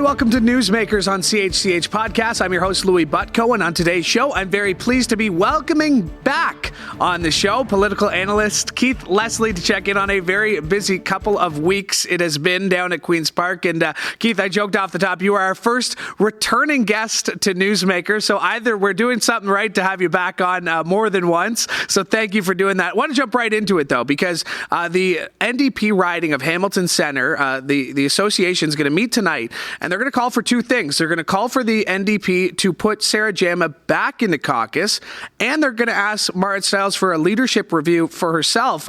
welcome to Newsmakers on CHCH Podcasts. I'm your host, Louie Butko, and on today's show, I'm very pleased to be welcoming back on the show political analyst Keith Leslie to check in on a very busy couple of weeks it has been down at Queen's Park. And Keith, I joked off the top, you are our first returning guest to Newsmakers, so either we're doing something right to have you back on more than once, so thank you for doing that. I want to jump right into it, though, because the NDP riding of Hamilton Centre, the association is going to meet tonight, and they're going to call for two things. They're going to call for the NDP to put Sarah Jama back in the caucus, and they're going to ask Marit Stiles for a leadership review for herself.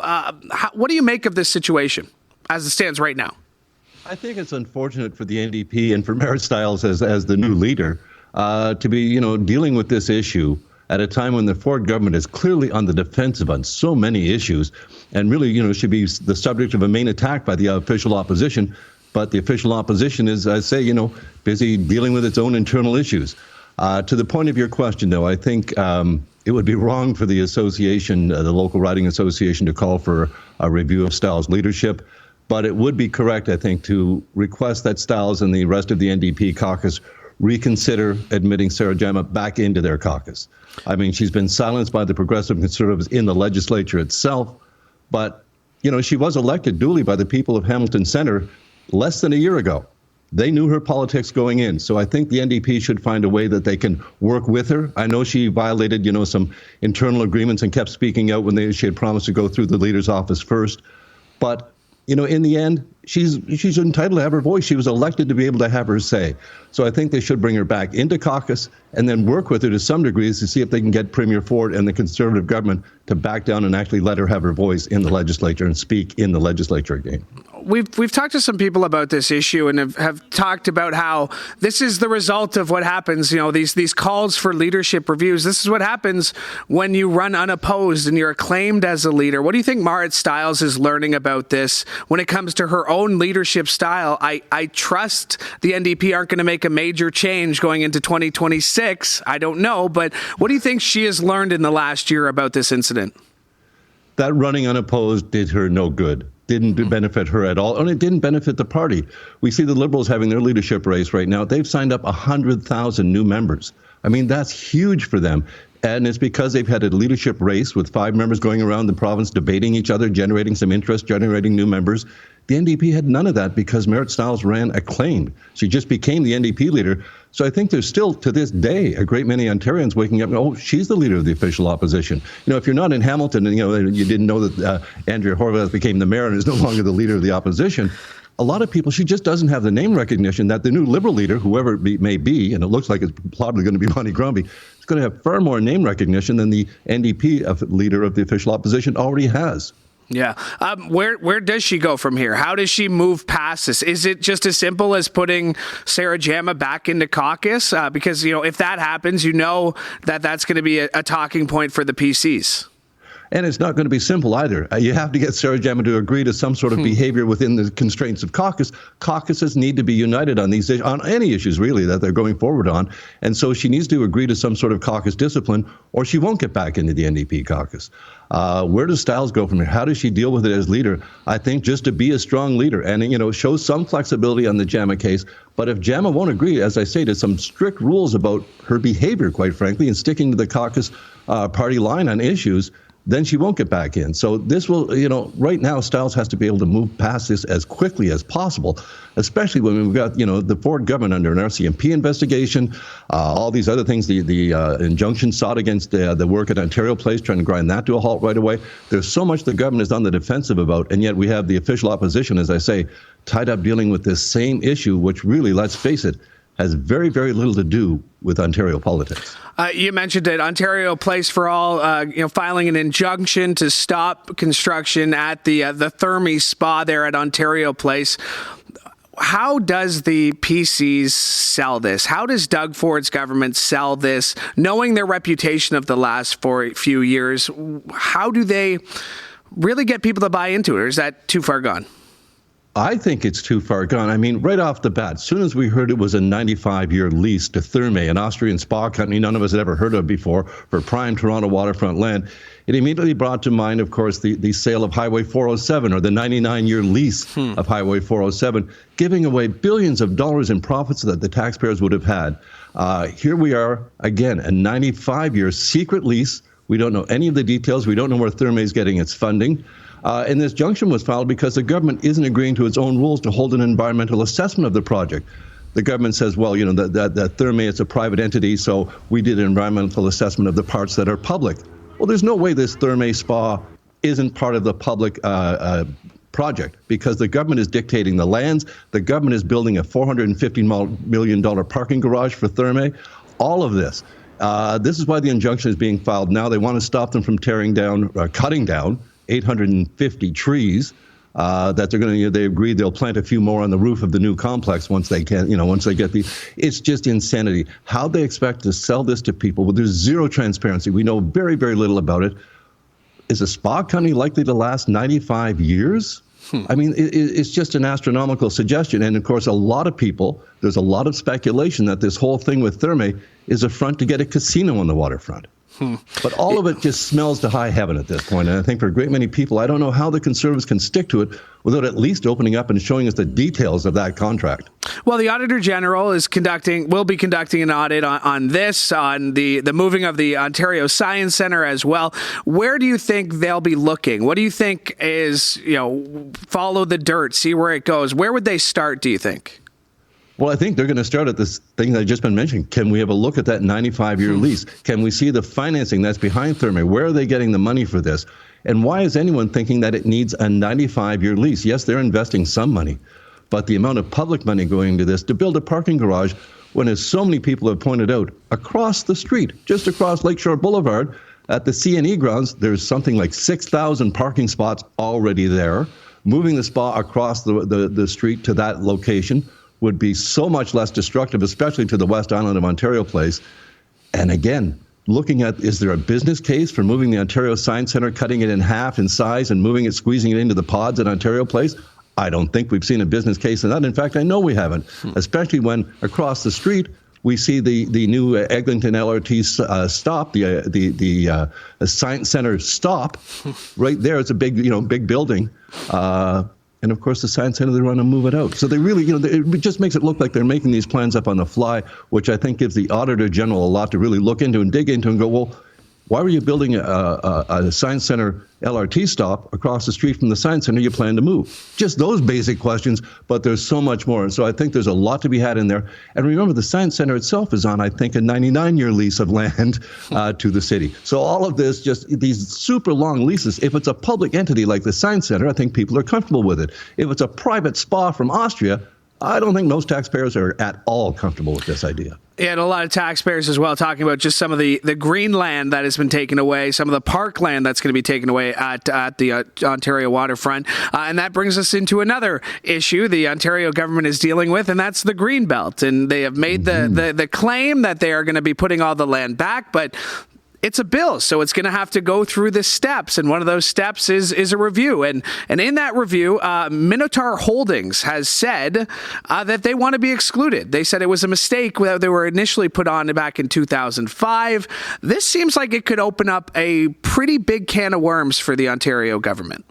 What do you make of this situation as it stands right now? I think it's unfortunate for the NDP and for Marit Stiles as the new leader to be, dealing with this issue at a time when the Ford government is clearly on the defensive on so many issues and really, should be the subject of a main attack by the official opposition. But the official opposition is, I say, busy dealing with its own internal issues. To the point of your question, though, I think it would be wrong for the association, the local riding association, to call for a review of Stiles' leadership. But it would be correct, I think, to request that Stiles and the rest of the NDP caucus reconsider admitting Sarah Jama back into their caucus. I mean, she's been silenced by the Progressive Conservatives in the legislature itself. But, she was elected duly by the people of Hamilton Centre less than a year ago. They knew her politics going in. So I think the NDP should find a way that they can work with her. I know she violated, some internal agreements and kept speaking out when she had promised to go through the leader's office first. But, in the end, she's entitled to have her voice. She was elected to be able to have her say. So I think they should bring her back into caucus and then work with her to some degrees to see if they can get Premier Ford and the Conservative government to back down and actually let her have her voice in the legislature and speak in the legislature again. We've talked to some people about this issue and have talked about how this is the result of what happens, these calls for leadership reviews. This is what happens when you run unopposed and you're acclaimed as a leader. What do you think Marit Stiles is learning about this when it comes to her own leadership style? I trust the NDP aren't going to make a major change going into 2026. I don't know, but what do you think she has learned in the last year about this incident? That running unopposed did her no good. Didn't benefit her at all, and it didn't benefit the party. We see the Liberals having their leadership race right now. They've signed up 100,000 new members. I mean, that's huge for them. And it's because they've had a leadership race with 5 members going around the province, debating each other, generating some interest, generating new members. The NDP had none of that because Marit Stiles ran acclaimed. She just became the NDP leader. So I think there's still, to this day, a great many Ontarians waking up and, oh, she's the leader of the official opposition. If you're not in Hamilton and, you didn't know that Andrea Horwath became the mayor and is no longer the leader of the opposition, a lot of people, she just doesn't have the name recognition that the new Liberal leader, whoever it may be, and it looks like it's probably going to be Bonnie Crombie, is going to have far more name recognition than the NDP leader of the official opposition already has. Yeah. Where does she go from here? How does she move past this? Is it just as simple as putting Sarah Jama back into caucus? Because, if that happens, that's going to be a talking point for the PCs. And it's not going to be simple either. You have to get Sarah Jama to agree to some sort of behavior within the constraints of caucus. Caucuses need to be united on these on any issues, really, that they're going forward on. And so she needs to agree to some sort of caucus discipline, or she won't get back into the NDP caucus. Where does Stiles go from here? How does she deal with it as leader? I think just to be a strong leader and, show some flexibility on the Jama case. But if Jama won't agree, as I say, to some strict rules about her behavior, quite frankly, and sticking to the caucus party line on issues, then she won't get back in. So this will, right now, Stiles has to be able to move past this as quickly as possible, especially when we've got, the Ford government under an RCMP investigation, all these other things, the injunction sought against the work at Ontario Place, trying to grind that to a halt right away. There's so much the government is on the defensive about, and yet we have the official opposition, as I say, tied up dealing with this same issue, which really, let's face it, has very, very little to do with Ontario politics. You mentioned it, Ontario Place for All, filing an injunction to stop construction at the Thermi Spa there at Ontario Place. How does the PCs sell this? How does Doug Ford's government sell this, knowing their reputation of the last few years? How do they really get people to buy into it, or is that too far gone? I think it's too far gone. I mean, right off the bat, as soon as we heard it was a 95-year lease to Therme, an Austrian spa company none of us had ever heard of before, for prime Toronto waterfront land, it immediately brought to mind, of course, the sale of Highway 407, or the 99-year lease of Highway 407, giving away billions of dollars in profits that the taxpayers would have had. Here we are, again, a 95-year secret lease. We don't know any of the details. We don't know where Therme is getting its funding. And this junction was filed because the government isn't agreeing to its own rules to hold an environmental assessment of the project. The government says, well, you know, that Therme is a private entity, so we did an environmental assessment of the parts that are public. Well, there's no way this Therme spa isn't part of the public project, because the government is dictating the lands. The government is building a $450 million parking garage for Therme. All of this. This is why the injunction is being filed now. They want to stop them from cutting down 850 trees that they're going to. They agreed they'll plant a few more on the roof of the new complex once they can. Once they get it's just insanity. How they expect to sell this to people? Well, there's zero transparency. We know very, very little about it. Is a spa company likely to last 95 years? I mean, it's just an astronomical suggestion. And of course, there's a lot of speculation that this whole thing with Therme is a front to get a casino on the waterfront. But all of it just smells to high heaven at this point. And I think for a great many people, I don't know how the Conservatives can stick to it without at least opening up and showing us the details of that contract. Well, the Auditor General will be conducting an audit on the moving of the Ontario Science Centre as well. Where do you think they'll be looking? What do you think is, follow the dirt, see where it goes? Where would they start, do you think? Well, I think they're going to start at this thing that I've just been mentioning. Can we have a look at that 95-year lease? Can we see the financing that's behind Therme? Where are they getting the money for this? And why is anyone thinking that it needs a 95-year lease? Yes, they're investing some money, but the amount of public money going into this to build a parking garage, when, as so many people have pointed out, across the street, just across Lakeshore Boulevard, at the CNE grounds, there's something like 6,000 parking spots already there. Moving the spa across the street to that location would be so much less destructive, especially to the West Island of Ontario Place. And again, looking at, is there a business case for moving the Ontario Science Centre, cutting it in half in size and moving it, squeezing it into the pods at Ontario Place? I don't think we've seen a business case in that. In fact, I know we haven't, especially when across the street we see the new Eglinton LRT stop, the Science Centre stop. Right there, it's a big building. And of course, the Science Centre, they want to move it out. So they really, it just makes it look like they're making these plans up on the fly, which I think gives the Auditor General a lot to really look into and dig into and go, well, why were you building a Science Centre LRT stop across the street from the Science Centre you plan to move? Just those basic questions, but there's so much more. And so I think there's a lot to be had in there. And remember, the Science Centre itself is on, I think, a 99-year lease of land to the city. So all of this, just these super long leases, if it's a public entity like the Science Centre, I think people are comfortable with it. If it's a private spa from Austria, I don't think most taxpayers are at all comfortable with this idea. Yeah, and a lot of taxpayers as well talking about just some of the green land that has been taken away, some of the parkland that's going to be taken away at the Ontario waterfront. And that brings us into another issue the Ontario government is dealing with, and that's the Greenbelt. And they have made the claim that they are going to be putting all the land back, but it's a bill, so it's going to have to go through the steps, and one of those steps is a review. And in that review, Minotaur Holdings has said that they want to be excluded. They said it was a mistake that they were initially put on back in 2005. This seems like it could open up a pretty big can of worms for the Ontario government.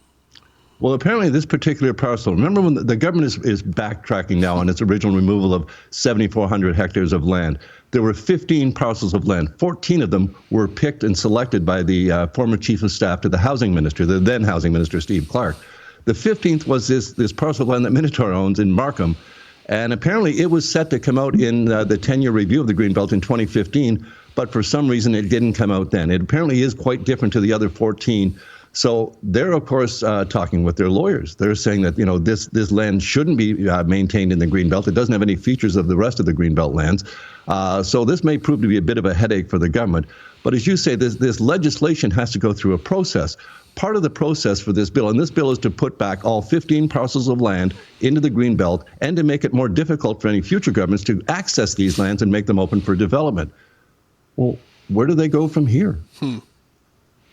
Well, apparently this particular parcel, remember when the government is backtracking now on its original removal of 7,400 hectares of land. There were 15 parcels of land. 14 of them were picked and selected by the former chief of staff to the housing minister, the then housing minister, Steve Clark. The 15th was this parcel of land that Minotaur owns in Markham. And apparently it was set to come out in the 10-year review of the Greenbelt in 2015, but for some reason it didn't come out then. It apparently is quite different to the other 14. So they're, of course, talking with their lawyers. They're saying that, this land shouldn't be maintained in the Greenbelt. It doesn't have any features of the rest of the Greenbelt lands. So this may prove to be a bit of a headache for the government. But as you say, this legislation has to go through a process. Part of the process for this bill, and this bill is to put back all 15 parcels of land into the Greenbelt and to make it more difficult for any future governments to access these lands and make them open for development. Well, where do they go from here?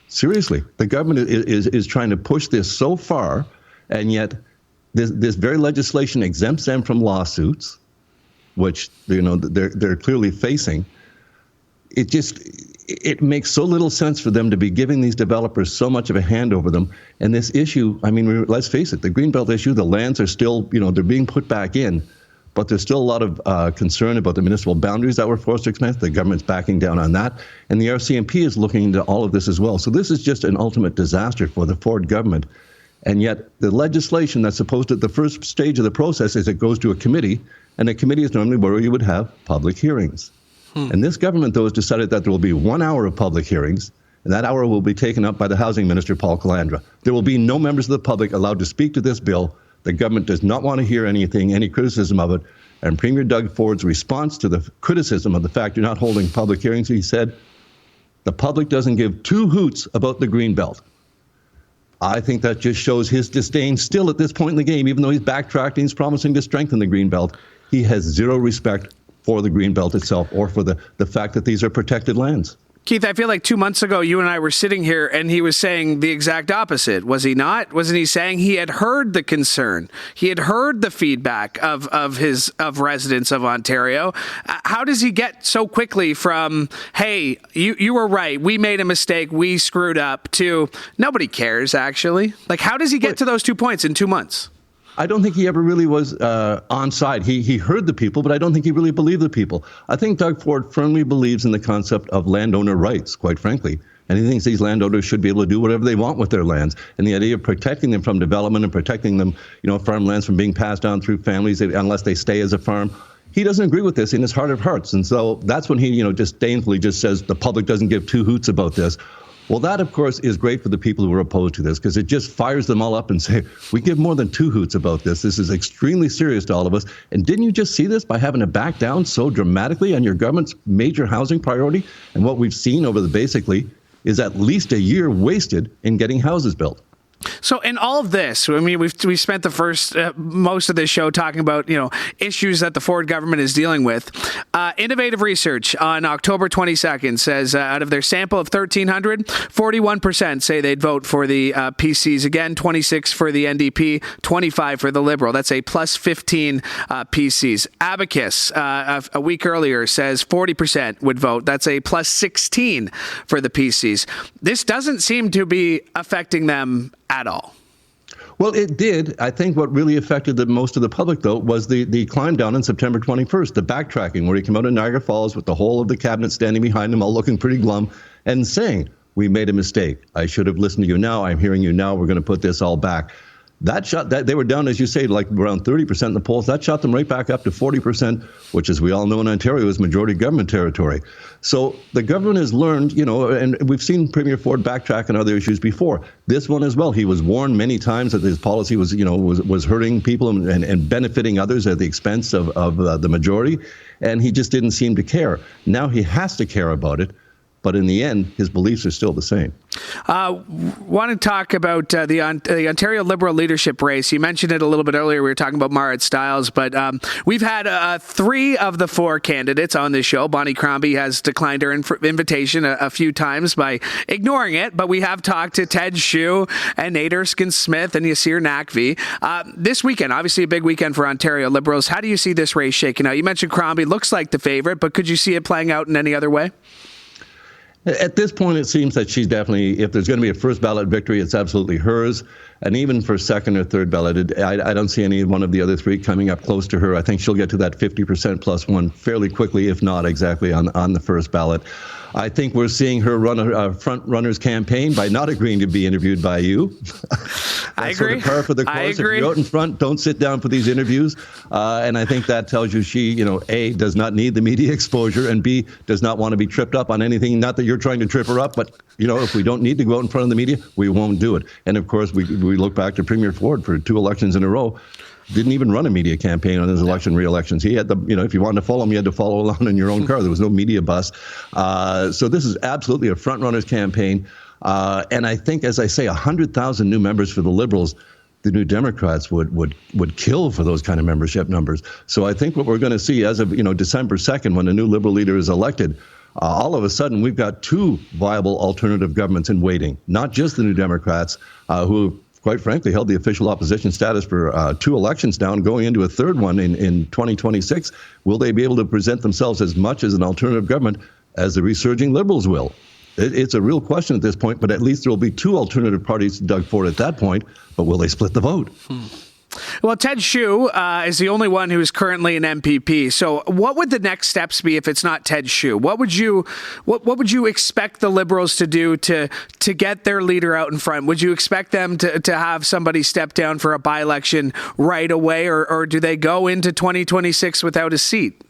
Seriously, the government is trying to push this so far, and yet this very legislation exempts them from lawsuits, which they're clearly facing. It makes so little sense for them to be giving these developers so much of a hand over them. And this issue, I mean, let's face it, the Greenbelt issue, the lands are still, they're being put back in, but there's still a lot of concern about the municipal boundaries that were forced to expand. The government's backing down on that. And the RCMP is looking into all of this as well. So this is just an ultimate disaster for the Ford government. And yet the legislation that's supposed to, the first stage of the process is it goes to a committee, and a committee is normally where you would have public hearings. And this government, though, has decided that there will be 1 hour of public hearings, and that hour will be taken up by the Housing Minister, Paul Calandra. There will be no members of the public allowed to speak to this bill. The government does not want to hear anything, any criticism of it. And Premier Doug Ford's response to the criticism of the fact you're not holding public hearings, he said, the public doesn't give two hoots about the Greenbelt. I think that just shows his disdain still at this point in the game, even though he's backtracked and he's promising to strengthen the Greenbelt. He has zero respect for the Greenbelt itself or for the fact that these are protected lands. Keith, I feel like 2 months ago, you and I were sitting here and he was saying the exact opposite. Was he not? Wasn't he saying he had heard the concern? He had heard the feedback of residents of Ontario. How does he get so quickly from, hey, you were right, we made a mistake, we screwed up, to nobody cares, actually? Like, how does he get to those 2 points in 2 months? I don't think he ever really was on side. He heard the people, but I don't think he really believed the people. I think Doug Ford firmly believes in the concept of landowner rights, quite frankly. And he thinks these landowners should be able to do whatever they want with their lands. And the idea of protecting them from development and protecting them, farmlands from being passed down through families unless they stay as a farm. He doesn't agree with this in his heart of hearts. And so that's when he, disdainfully just says the public doesn't give two hoots about this. Well, that, of course, is great for the people who are opposed to this, because it just fires them all up and say, we give more than two hoots about this. This is extremely serious to all of us. And didn't you just see this by having to back down so dramatically on your government's major housing priority? And what we've seen over basically is at least a year wasted in getting houses built. So in all of this, I mean, we spent the first most of this show talking about, issues that the Ford government is dealing with. Innovative Research on October 22nd says out of their sample of 1,300, 41% say they'd vote for the PCs again, 26 for the NDP, 25 for the Liberal. That's a plus 15 PCs. Abacus a week earlier says 40% would vote. That's a plus 16 for the PCs. This doesn't seem to be affecting them at all. Well, it did. I think what really affected most of the public, though, was the climb down on September 21st, the backtracking, where he came out in Niagara Falls with the whole of the cabinet standing behind him, all looking pretty glum, and saying, we made a mistake. I should have listened to you now. I'm hearing you now. We're going to put this all back. That they were down, as you say, like around 30% in the polls. That shot them right back up to 40%, which, as we all know in Ontario, is majority government territory. So the government has learned, and we've seen Premier Ford backtrack on other issues before. This one as well. He was warned many times that his policy was hurting people and benefiting others at the expense of the majority, and he just didn't seem to care. Now he has to care about it. But in the end, his beliefs are still the same. Want to talk about the Ontario Liberal leadership race. You mentioned it a little bit earlier. We were talking about Marit Stiles, but we've had 3 of the 4 candidates on this show. Bonnie Crombie has declined her invitation a few times by ignoring it, but we have talked to Ted Hsu and Nate Erskine-Smith and Yasir Naqvi. This weekend, obviously a big weekend for Ontario Liberals. How do you see this race shaking out? You mentioned Crombie looks like the favorite, but could you see it playing out in any other way? At this point, it seems that she's definitely, if there's going to be a first ballot victory, it's absolutely hers. And even for second or third ballot, I don't see any one of the other 3 coming up close to her. I think she'll get to that 50% plus 1 fairly quickly, if not exactly on the first ballot. I think we're seeing her run a front runner's campaign by not agreeing to be interviewed by you. I agree. Sort of par for the course. If you're out in front, don't sit down for these interviews. And I think that tells you she, A, does not need the media exposure, and B, does not want to be tripped up on anything. Not that you're trying to trip her up, but, if we don't need to go out in front of the media, we won't do it. And of course, we look back to Premier Ford for 2 elections in a row. Didn't even run a media campaign on his re-elections. He had if you wanted to follow him, you had to follow along in your own car. There was no media bus. So this is absolutely a front-runner's campaign. And I think, as I say, 100,000 new members for the Liberals, the New Democrats would kill for those kind of membership numbers. So I think what we're going to see as of, December 2nd, when a new Liberal leader is elected, all of a sudden we've got 2 viable alternative governments in waiting, not just the New Democrats, who quite frankly, held the official opposition status for 2 elections now and going into a third one in 2026. Will they be able to present themselves as much as an alternative government as the resurging Liberals will? It's a real question at this point, but at least there will be 2 alternative parties to Doug Ford at that point. But will they split the vote? Well, Ted Hsu is the only one who is currently an MPP. So what would the next steps be if it's not Ted Hsu? What would you expect the Liberals to do to get their leader out in front? Would you expect them to have somebody step down for a by-election right away, or do they go into 2026 without a seat?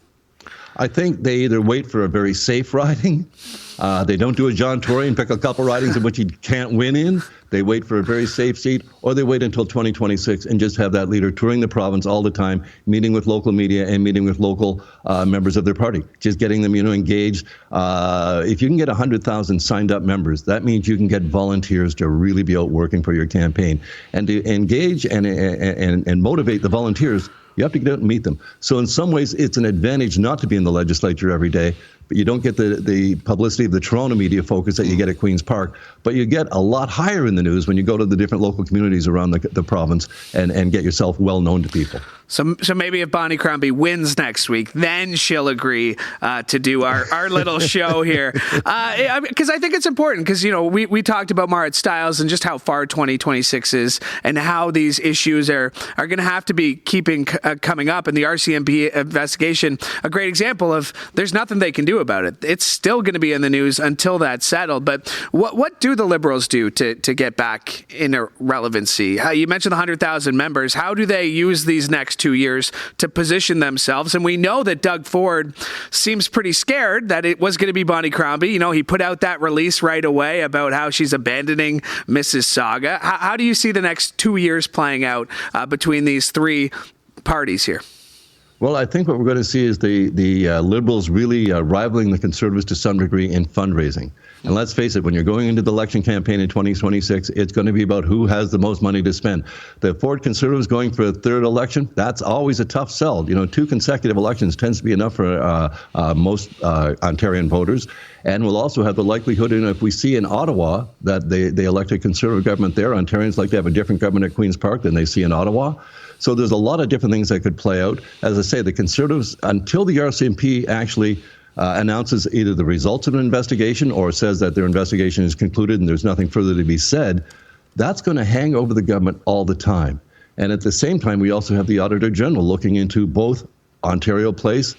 I think they either wait for a very safe riding. They don't do a John Tory and pick a couple ridings in which he can't win in. They wait for a very safe seat, or they wait until 2026 and just have that leader touring the province all the time, meeting with local media and meeting with local members of their party, just getting them, engaged. If you can get 100,000 signed up members, that means you can get volunteers to really be out working for your campaign. And to engage and motivate the volunteers, you have to get out and meet them. So in some ways, it's an advantage not to be in the legislature every day, but you don't get the publicity of the Toronto media focus that you get at Queen's Park. But you get a lot higher in the news when you go to the different local communities around the province and get yourself well known to people. So maybe if Bonnie Crombie wins next week, then she'll agree to do our little show here. Because I think it's important because, we talked about Marit Stiles and just how far 2026 is and how these issues are going to have to be coming up. And the RCMP investigation, a great example of there's nothing they can do about it. It's still going to be in the news until that's settled. But what do the Liberals do to get back in relevancy? You mentioned the 100,000 members. How do they use these next 2 years to position themselves? And we know that Doug Ford seems pretty scared that it was going to be Bonnie Crombie. He put out that release right away about how she's abandoning Mrs. Saga. How do you see the next 2 years playing out between these 3 parties here? Well, I think what we're going to see is the Liberals really rivaling the Conservatives to some degree in fundraising. And let's face it, when you're going into the election campaign in 2026, it's going to be about who has the most money to spend. The Ford Conservatives going for a third election, that's always a tough sell. 2 consecutive elections tends to be enough for most Ontarian voters. And we'll also have the likelihood, if we see in Ottawa that they elect a Conservative government there, Ontarians like to have a different government at Queen's Park than they see in Ottawa. So there's a lot of different things that could play out. As I say, the Conservatives, until the RCMP actually announces either the results of an investigation or says that their investigation is concluded and there's nothing further to be said, that's going to hang over the government all the time. And at the same time, we also have the Auditor General looking into both Ontario Place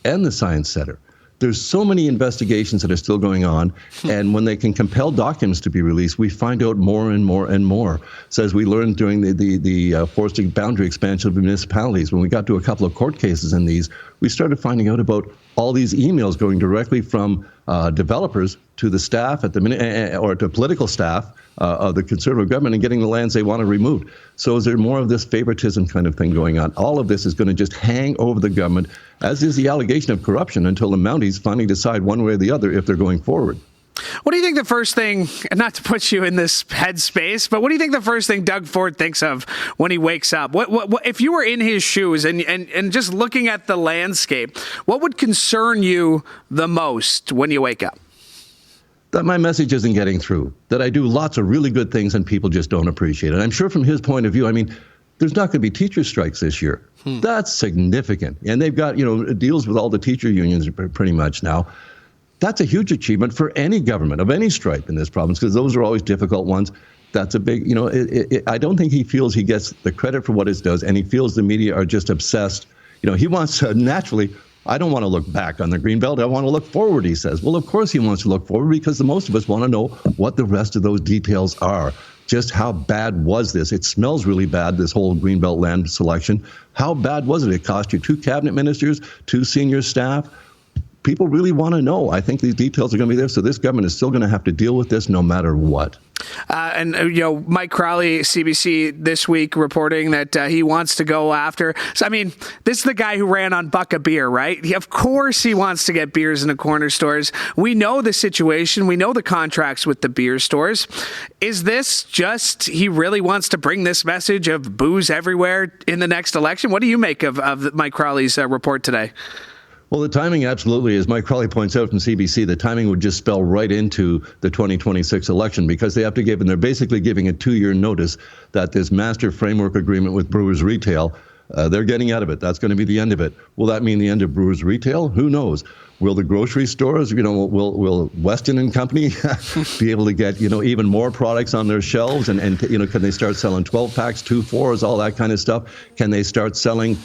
and the Science Centre. There's so many investigations that are still going on, and when they can compel documents to be released, we find out more and more and more. So as we learned during the forced boundary expansion of municipalities, when we got to a couple of court cases in these, we started finding out about all these emails going directly from developers to the staff at the or to political staff of the Conservative government and getting the lands they want to remove. So is there more of this favoritism kind of thing going on? All of this is going to just hang over the government, as is the allegation of corruption, until the Mounties finally decide one way or the other if they're going forward. What do you think the first thing, and not to put you in this headspace, but what do you think the first thing Doug Ford thinks of when he wakes up? What if you were in his shoes and just looking at the landscape, what would concern you the most when you wake up? That my message isn't getting through, that I do lots of really good things and people just don't appreciate it. I'm sure from his point of view, there's not going to be teacher strikes this year. That's significant. And they've got, deals with all the teacher unions pretty much now. That's a huge achievement for any government of any stripe in this province, because those are always difficult ones. That's a big, I don't think he feels he gets the credit for what it does, and he feels the media are just obsessed. He wants to naturally, I don't want to look back on the Greenbelt. I want to look forward, he says. Well, of course he wants to look forward, because the most of us want to know what the rest of those details are. Just how bad was this? It smells really bad, this whole Greenbelt land selection. How bad was it? It cost you 2 cabinet ministers, 2 senior staff. People really want to know. I think these details are going to be there. So this government is still going to have to deal with this no matter what. Mike Crowley, CBC this week, reporting that he wants to go after. So, this is the guy who ran on Buck a Beer, right? Of course he wants to get beers in the corner stores. We know the situation. We know the contracts with the beer stores. Is this just he really wants to bring this message of booze everywhere in the next election? What do you make of Mike Crowley's report today? Well, the timing absolutely, as Mike Crawley points out from CBC, the timing would just spell right into the 2026 election because they have to give, and they're basically giving a 2-year notice that this master framework agreement with Brewers Retail, they're getting out of it. That's going to be the end of it. Will that mean the end of Brewers Retail? Who knows? Will the grocery stores, will Weston and Company be able to get, even more products on their shelves? And can they start selling 12 packs, 2 4s, all that kind of stuff? Can they start selling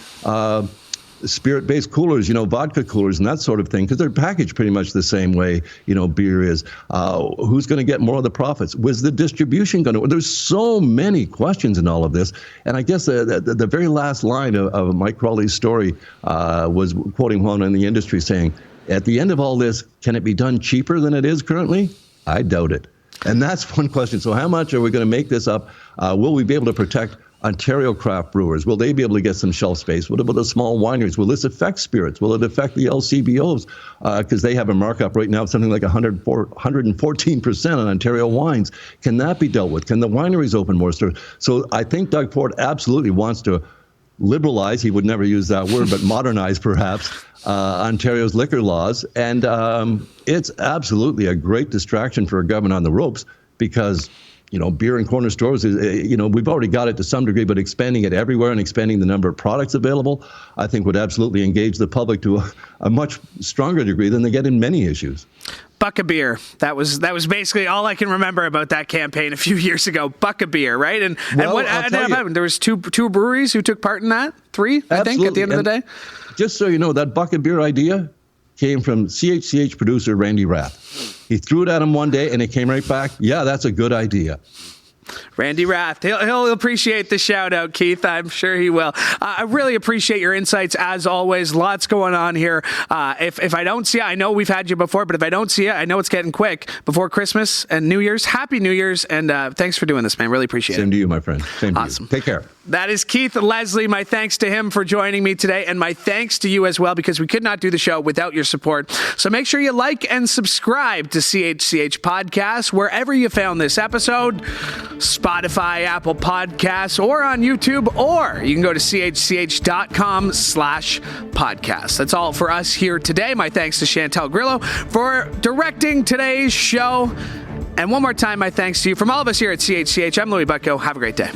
spirit-based coolers, vodka coolers and that sort of thing, because they're packaged pretty much the same way, beer is. Who's going to get more of the profits? Was the distribution going to? There's so many questions in all of this. And I guess the very last line of Mike Crawley's story was quoting one in the industry saying, at the end of all this, can it be done cheaper than it is currently? I doubt it. And that's one question. So how much are we going to make this up? Will we be able to protect Ontario craft brewers? Will they be able to get some shelf space? What about the small wineries? Will this affect spirits? Will it affect the LCBOs? Because they have a markup right now of something like 114% on Ontario wines. Can that be dealt with? Can the wineries open more stores? So I think Doug Ford absolutely wants to liberalize, he would never use that word, but modernize perhaps, Ontario's liquor laws. And it's absolutely a great distraction for a government on the ropes because beer in corner stores is, we've already got it to some degree, but expanding it everywhere and expanding the number of products available, I think would absolutely engage the public to a much stronger degree than they get in many issues. Buck a beer. That was basically all I can remember about that campaign a few years ago. Buck a beer, right? And what happened? There was two breweries who took part in that. 3, I think, at the end of the day. Just so you know, that buck a beer idea came from CHCH producer Randy Rath. He threw it at him one day, and it came right back. Yeah, that's a good idea. Randy Rath. He'll appreciate the shout out, Keith. I'm sure he will. I really appreciate your insights as always. Lots going on here. If I don't see you, I know we've had you before, but if I don't see you, I know it's getting quick before Christmas and New Year's. Happy New Year's, and thanks for doing this, man. Really appreciate it. Same to you, my friend. Same to awesome. You. Take care. That is Keith Leslie. My thanks to him for joining me today, and my thanks to you as well, because we could not do the show without your support. So make sure you like and subscribe to CHCH Podcasts wherever you found this episode, Spotify, Apple Podcasts, or on YouTube, or you can go to chch.com/podcast. That's all for us here today. My thanks to Chantel Grillo for directing today's show. And one more time, my thanks to you from all of us here at CHCH. I'm Louie Butko. Have a great day.